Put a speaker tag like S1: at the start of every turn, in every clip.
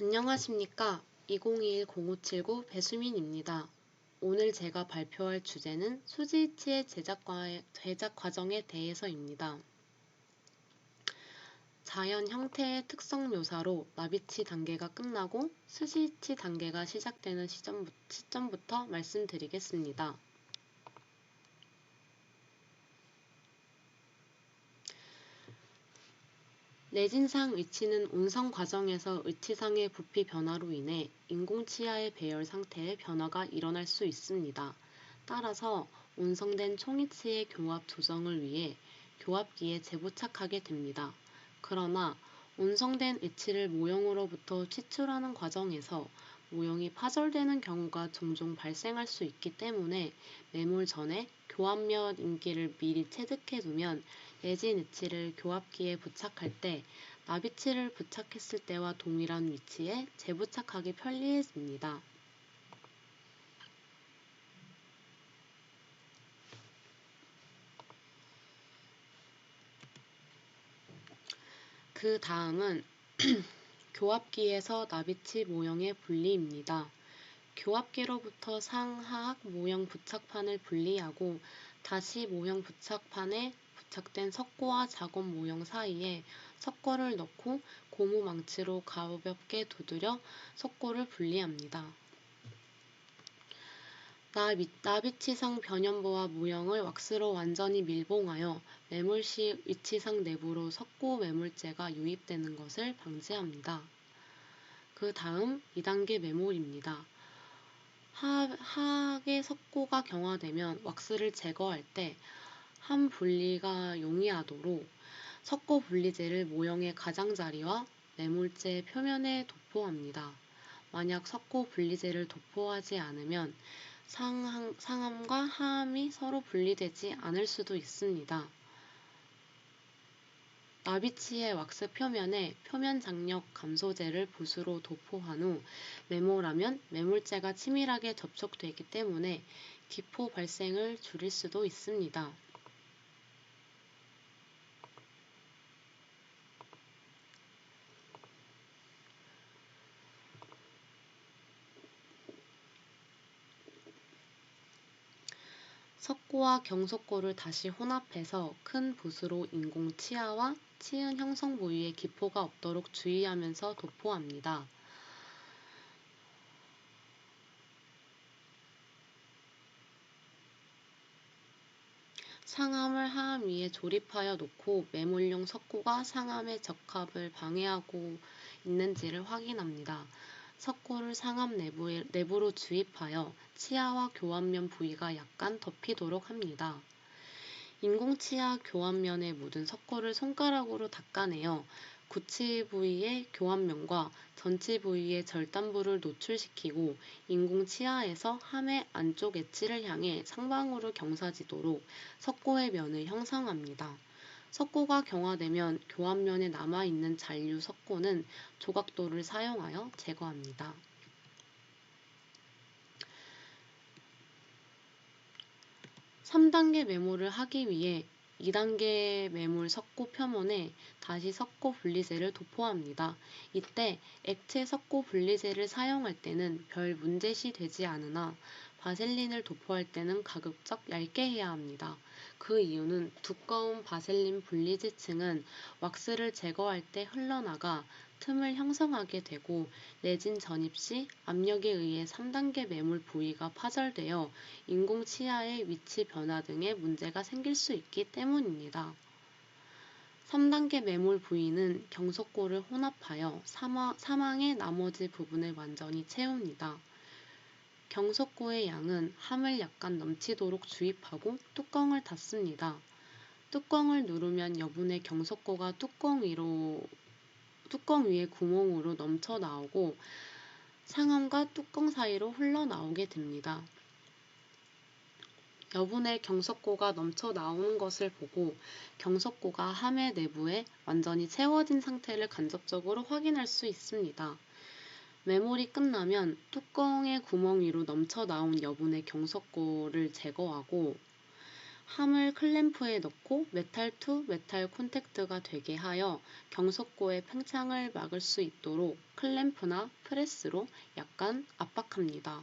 S1: 안녕하십니까. 2021-0579 배수민입니다. 오늘 제가 발표할 주제는 수지이치의 제작 과정에 대해서입니다. 자연 형태의 특성 묘사로 나비치 단계가 끝나고 수지이치 단계가 시작되는 시점부터 말씀드리겠습니다. 내진상 의치는 운성 과정에서 의치상의 부피 변화로 인해 인공치아의 배열 상태의 변화가 일어날 수 있습니다. 따라서 운성된 총이치의 교합 조정을 위해 교합기에 재부착하게 됩니다. 그러나 운성된 의치를 모형으로부터 취출하는 과정에서 모형이 파절되는 경우가 종종 발생할 수 있기 때문에 매몰 전에 교합면 인기를 미리 체득해두면 내진 의치를 교합기에 부착할 때 나비치를 부착했을 때와 동일한 위치에 재부착하기 편리해집니다. 그 다음은 교합기에서 나비치 모형의 분리입니다. 교합기로부터 상하악 모형 부착판을 분리하고 다시 모형 부착판에 부착된 석고와 작업 모형 사이에 석고를 넣고 고무 망치로 가볍게 두드려 석고를 분리합니다. 나비치상 변연부와 모형을 왁스로 완전히 밀봉하여 매몰 시 위치상 내부로 석고 매몰제가 유입되는 것을 방지합니다. 그 다음 2단계 매몰입니다. 하악의 석고가 경화되면 왁스를 제거할 때 한 분리가 용이하도록 석고 분리제를 모형의 가장자리와 매몰제 표면에 도포합니다. 만약 석고 분리제를 도포하지 않으면 상함과 하함이 서로 분리되지 않을 수도 있습니다. 나비치의 왁스 표면에 표면 장력 감소제를 붓으로 도포한 후 매몰하면 매몰제가 치밀하게 접촉되기 때문에 기포 발생을 줄일 수도 있습니다. 석고와 경석고를 다시 혼합해서 큰 붓으로 인공 치아와 치은 형성 부위에 기포가 없도록 주의하면서 도포합니다. 상함을 하함 위에 조립하여 놓고 매몰용 석고가 상함의 적합을 방해하고 있는지를 확인합니다. 석고를 상함 내부로 주입하여 치아와 교합면 부위가 약간 덮이도록 합니다. 인공치아 교합면에 묻은 석고를 손가락으로 닦아내어 구치 부위의 교합면과 전치 부위의 절단부를 노출시키고 인공치아에서 함의 안쪽 엣지를 향해 상방으로 경사지도록 석고의 면을 형성합니다. 석고가 경화되면 교합면에 남아있는 잔류 석고는 조각도를 사용하여 제거합니다. 3단계 매몰을 하기 위해 2단계 매몰 석고 표면에 다시 석고 분리제를 도포합니다. 이때 액체 석고 분리제를 사용할 때는 별 문제시 되지 않으나 바셀린을 도포할 때는 가급적 얇게 해야 합니다. 그 이유는 두꺼운 바셀린 분리제층은 왁스를 제거할 때 흘러나가 틈을 형성하게 되고 내진 전입 시 압력에 의해 3단계 매몰 부위가 파절되어 인공치아의 위치 변화 등의 문제가 생길 수 있기 때문입니다. 3단계 매몰 부위는 경석고를 혼합하여 사망의 나머지 부분을 완전히 채웁니다. 경석고의 양은 함을 약간 넘치도록 주입하고 뚜껑을 닫습니다. 뚜껑을 누르면 여분의 경석고가 뚜껑 위의 구멍으로 넘쳐 나오고 상함과 뚜껑 사이로 흘러나오게 됩니다. 여분의 경석고가 넘쳐 나오는 것을 보고 경석고가 함의 내부에 완전히 채워진 상태를 간접적으로 확인할 수 있습니다. 매몰이 끝나면 뚜껑의 구멍 위로 넘쳐 나온 여분의 경석고를 제거하고 함을 클램프에 넣고 메탈 투 메탈 콘택트가 되게 하여 경석고의 팽창을 막을 수 있도록 클램프나 프레스로 약간 압박합니다.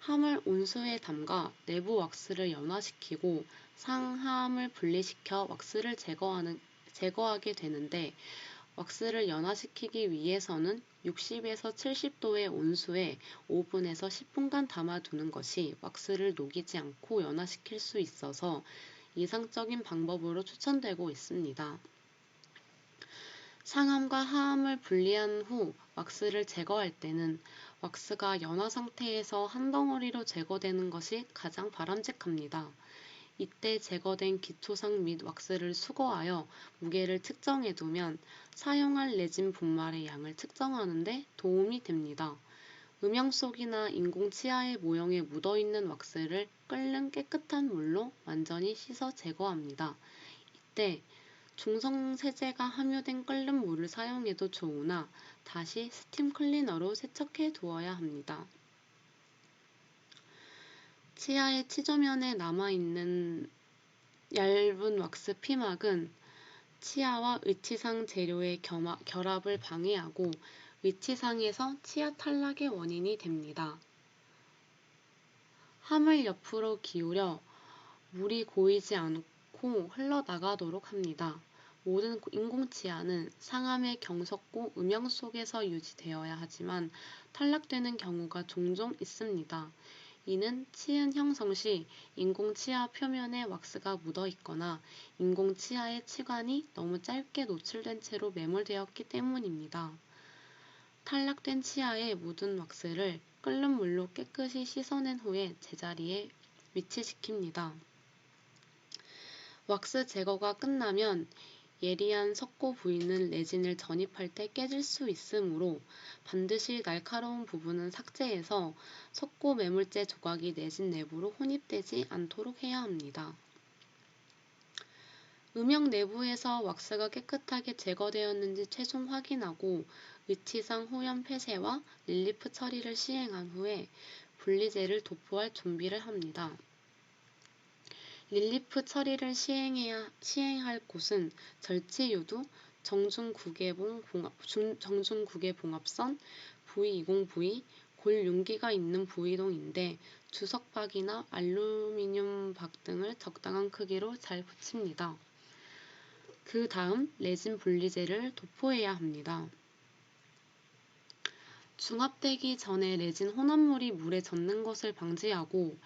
S1: 함을 온수에 담가 내부 왁스를 연화시키고 상하함을 분리시켜 왁스를 제거하게 되는데, 왁스를 연화시키기 위해서는 60에서 70도의 온수에 5분에서 10분간 담아두는 것이 왁스를 녹이지 않고 연화시킬 수 있어서 이상적인 방법으로 추천되고 있습니다. 상함과 하함을 분리한 후 왁스를 제거할 때는 왁스가 연화 상태에서 한 덩어리로 제거되는 것이 가장 바람직합니다. 이때 제거된 기초상 및 왁스를 수거하여 무게를 측정해두면 사용할 레진 분말의 양을 측정하는 데 도움이 됩니다. 음영 속이나 인공 치아의 모형에 묻어있는 왁스를 끓는 깨끗한 물로 완전히 씻어 제거합니다. 이때 중성 세제가 함유된 끓는 물을 사용해도 좋으나 다시 스팀 클리너로 세척해 두어야 합니다. 치아의 치조면에 남아있는 얇은 왁스 피막은 치아와 의치상 재료의 결합을 방해하고 의치상에서 치아 탈락의 원인이 됩니다. 함을 옆으로 기울여 물이 고이지 않고 흘러나가도록 합니다. 모든 인공치아는 상함의 경석고 음영 속에서 유지되어야 하지만 탈락되는 경우가 종종 있습니다. 이는 치은 형성 시 인공치아 표면에 왁스가 묻어 있거나 인공치아의 치관이 너무 짧게 노출된 채로 매몰되었기 때문입니다. 탈락된 치아에 묻은 왁스를 끓는 물로 깨끗이 씻어낸 후에 제자리에 위치시킵니다. 왁스 제거가 끝나면 예리한 석고 부위는 레진을 전입할 때 깨질 수 있으므로 반드시 날카로운 부분은 삭제해서 석고 매물재 조각이 레진 내부로 혼입되지 않도록 해야 합니다. 음영 내부에서 왁스가 깨끗하게 제거되었는지 최종 확인하고 의치상 호연 폐쇄와 릴리프 처리를 시행한 후에 분리제를 도포할 준비를 합니다. 릴리프 처리를 시행할 곳은 절치유두, 정중구개봉합선, V20V, 골 융기가 있는 부위동인데 주석박이나 알루미늄 박 등을 적당한 크기로 잘 붙입니다. 그 다음 레진 분리제를 도포해야 합니다. 중압되기 전에 레진 혼합물이 물에 젖는 것을 방지하고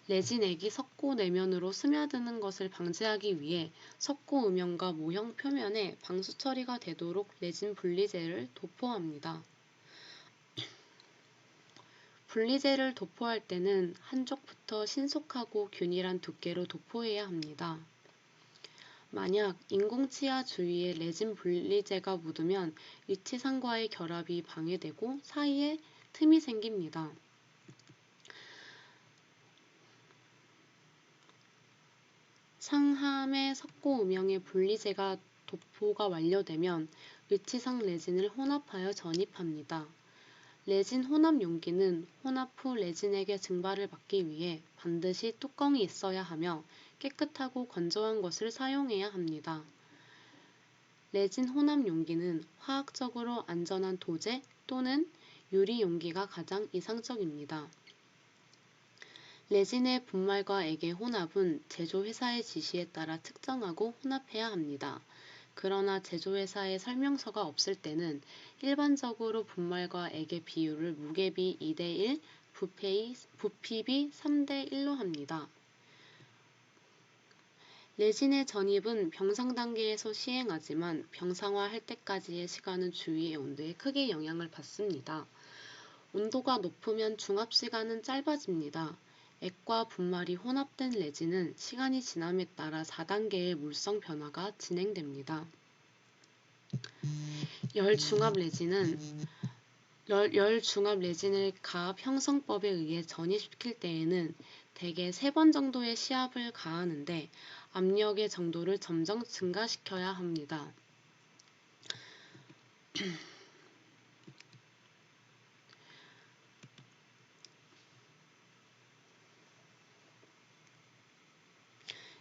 S1: 레진액이 석고 내면으로 스며드는 것을 방지하기 위해 석고 음영과 모형 표면에 방수 처리가 되도록 레진 분리제를 도포합니다. 분리제를 도포할 때는 한쪽부터 신속하고 균일한 두께로 도포해야 합니다. 만약 인공치아 주위에 레진 분리제가 묻으면 위치상과의 결합이 방해되고 사이에 틈이 생깁니다. 상함의 석고 음영의 분리제가 도포가 완료되면 의치상 레진을 혼합하여 전입합니다. 레진 혼합 용기는 혼합 후 레진액의 증발을 막기 위해 반드시 뚜껑이 있어야 하며 깨끗하고 건조한 것을 사용해야 합니다. 레진 혼합 용기는 화학적으로 안전한 도제 또는 유리 용기가 가장 이상적입니다. 레진의 분말과 액의 혼합은 제조회사의 지시에 따라 측정하고 혼합해야 합니다. 그러나 제조회사의 설명서가 없을 때는 일반적으로 분말과 액의 비율을 무게비 2:1, 부피비 3:1로 합니다. 레진의 전입은 병상 단계에서 시행하지만 병상화할 때까지의 시간은 주위의 온도에 크게 영향을 받습니다. 온도가 높으면 중압 시간은 짧아집니다. 액과 분말이 혼합된 레진은 시간이 지남에 따라 4단계의 물성 변화가 진행됩니다. 열중압 레진을 가압 형성법에 의해 전입시킬 때에는 대개 3번 정도의 시압을 가하는데 압력의 정도를 점점 증가시켜야 합니다.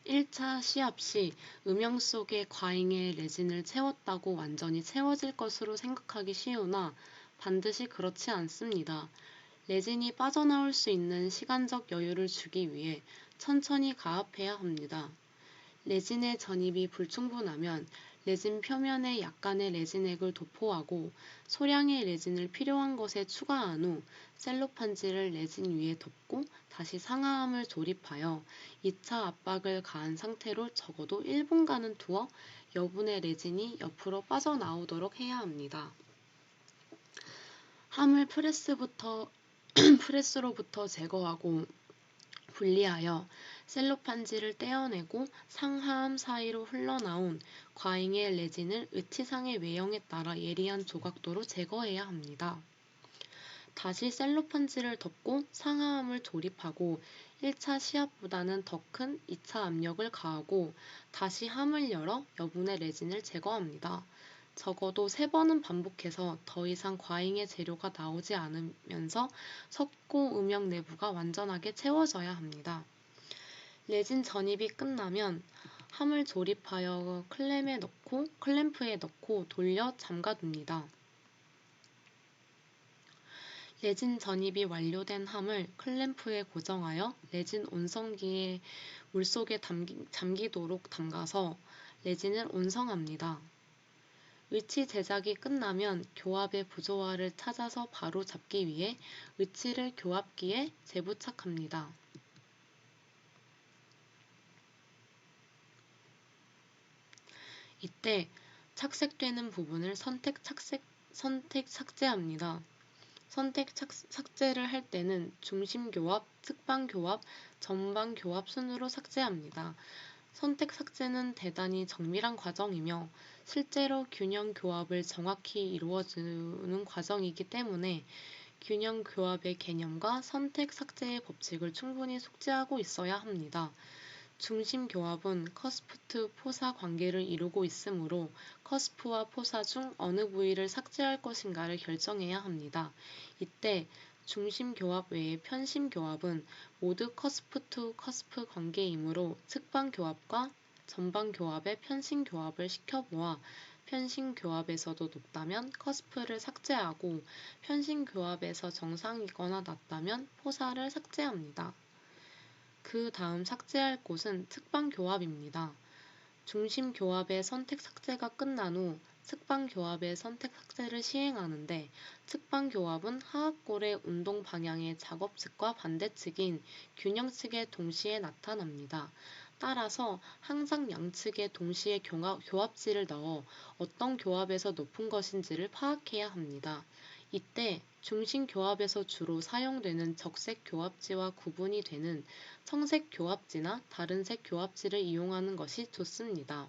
S1: 1차 시합 시 음영 속에 과잉의 레진을 채웠다고 완전히 채워질 것으로 생각하기 쉬우나 반드시 그렇지 않습니다. 레진이 빠져나올 수 있는 시간적 여유를 주기 위해 천천히 가압해야 합니다. 레진의 전입이 불충분하면 레진 표면에 약간의 레진액을 도포하고 소량의 레진을 필요한 것에 추가한 후 셀로판지를 레진 위에 덮고 다시 상하함을 조립하여 2차 압박을 가한 상태로 적어도 1분간은 두어 여분의 레진이 옆으로 빠져나오도록 해야 합니다. 함을 프레스로부터 제거하고 분리하여 셀로판지를 떼어내고 상하함 사이로 흘러나온 과잉의 레진을 의치상의 외형에 따라 예리한 조각도로 제거해야 합니다. 다시 셀로판지를 덮고 상하함을 조립하고 1차 시합보다는 더 큰 2차 압력을 가하고 다시 함을 열어 여분의 레진을 제거합니다. 적어도 3번은 반복해서 더 이상 과잉의 재료가 나오지 않으면서 석고 음영 내부가 완전하게 채워져야 합니다. 레진 전입이 끝나면 함을 조립하여 클램프에 넣고 돌려 잠가둡니다. 레진 전입이 완료된 함을 클램프에 고정하여 레진 온성기에 물속에 잠기도록 담가서 레진을 온성합니다. 의치 제작이 끝나면 교합의 부조화를 찾아서 바로 잡기 위해 의치를 교합기에 재부착합니다. 이때 착색되는 부분을 선택 삭제합니다. 선택 삭제를 할 때는 중심 교합, 측방 교합, 전방 교합 순으로 삭제합니다. 선택 삭제는 대단히 정밀한 과정이며 실제로 균형 교합을 정확히 이루어주는 과정이기 때문에 균형 교합의 개념과 선택 삭제의 법칙을 충분히 숙지하고 있어야 합니다. 중심 교합은 커스프트 포사 관계를 이루고 있으므로 커스프와 포사 중 어느 부위를 삭제할 것인가를 결정해야 합니다. 이때 중심 교합 외의 편심 교합은 모두 커스프 투 커스프 관계이므로 측방 교합과 전방 교합의 편심 교합을 시켜보아 편심 교합에서도 높다면 커스프를 삭제하고 편심 교합에서 정상이거나 낮다면 포사를 삭제합니다. 그 다음 삭제할 곳은 측방 교합입니다. 중심 교합의 선택 삭제가 끝난 후 측방 교합의 선택 삭제를 시행하는데 측방 교합은 하악골의 운동 방향의 작업측과 반대측인 균형측에 동시에 나타납니다. 따라서 항상 양측에 동시에 교합지를 넣어 어떤 교합에서 높은 것인지를 파악해야 합니다. 이때 중심 교합에서 주로 사용되는 적색 교합지와 구분이 되는 청색 교합지나 다른 색 교합지를 이용하는 것이 좋습니다.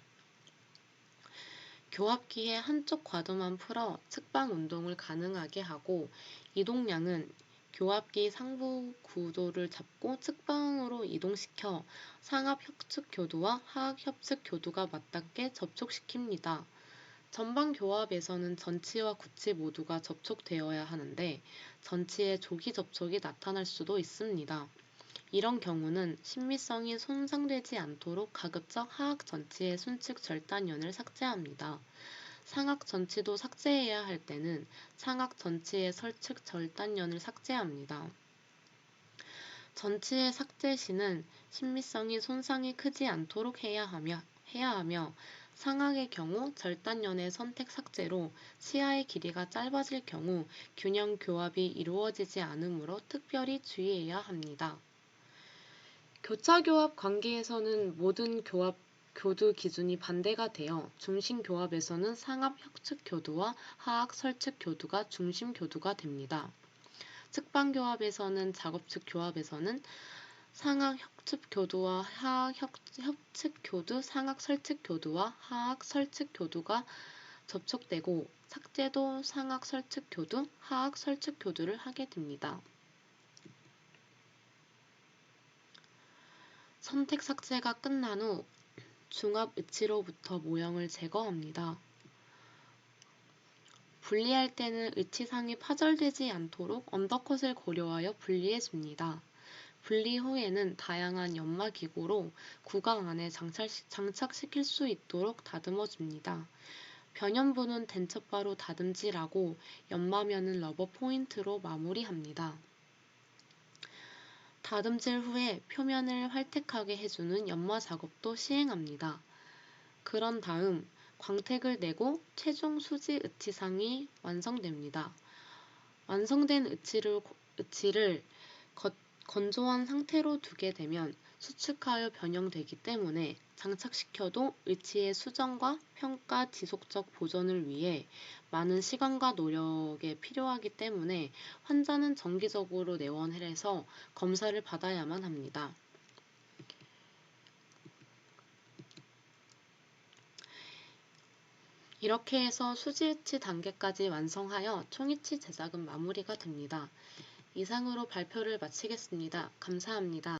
S1: 교합기의 한쪽 과도만 풀어 측방 운동을 가능하게 하고 이동량은 교합기 상부 구도를 잡고 측방으로 이동시켜 상압 협측 교두와 하악 협측 교두가 맞닿게 접촉시킵니다. 전방 교합에서는 전치와 구치 모두가 접촉되어야 하는데 전치에 조기 접촉이 나타날 수도 있습니다. 이런 경우는 신미성이 손상되지 않도록 가급적 하악 전치의 순측 절단연을 삭제합니다. 상악 전치도 삭제해야 할 때는 상악 전치의 설측 절단연을 삭제합니다. 전치의 삭제 시는 신미성이 손상이 크지 않도록 해야 하며 상악의 경우 절단연의 선택 삭제로 시야의 길이가 짧아질 경우 균형 교합이 이루어지지 않으므로 특별히 주의해야 합니다. 교차교합 관계에서는 모든 교두 기준이 반대가 되어 중심 교합에서는 상압 협측 교두와 하악 설측 교두가 중심 교두가 됩니다. 측방 교합에서는 작업측 교합에서는 상악 협측 교두와 하악 협측 교두, 상악 설측 교두와 하악 설측 교두가 접촉되고 삭제도 상악 설측 교두, 하악 설측 교두를 하게 됩니다. 선택 삭제가 끝난 후 중압 의치로부터 모형을 제거합니다. 분리할 때는 의치상이 파절되지 않도록 언더컷을 고려하여 분리해줍니다. 분리 후에는 다양한 연마기구로 구강 안에 장착시킬 수 있도록 다듬어 줍니다. 변연부는 된첩바로 다듬질하고 연마면은 러버 포인트로 마무리합니다. 다듬질 후에 표면을 활택하게 해주는 연마 작업도 시행합니다. 그런 다음 광택을 내고 최종 수지 의치상이 완성됩니다. 완성된 의치를 건조한 상태로 두게 되면 수축하여 변형되기 때문에 장착시켜도 의치의 수정과 평가 지속적 보존을 위해 많은 시간과 노력이 필요하기 때문에 환자는 정기적으로 내원해서 검사를 받아야만 합니다. 이렇게 해서 수지의치 단계까지 완성하여 총이치 제작은 마무리가 됩니다. 이상으로 발표를 마치겠습니다. 감사합니다.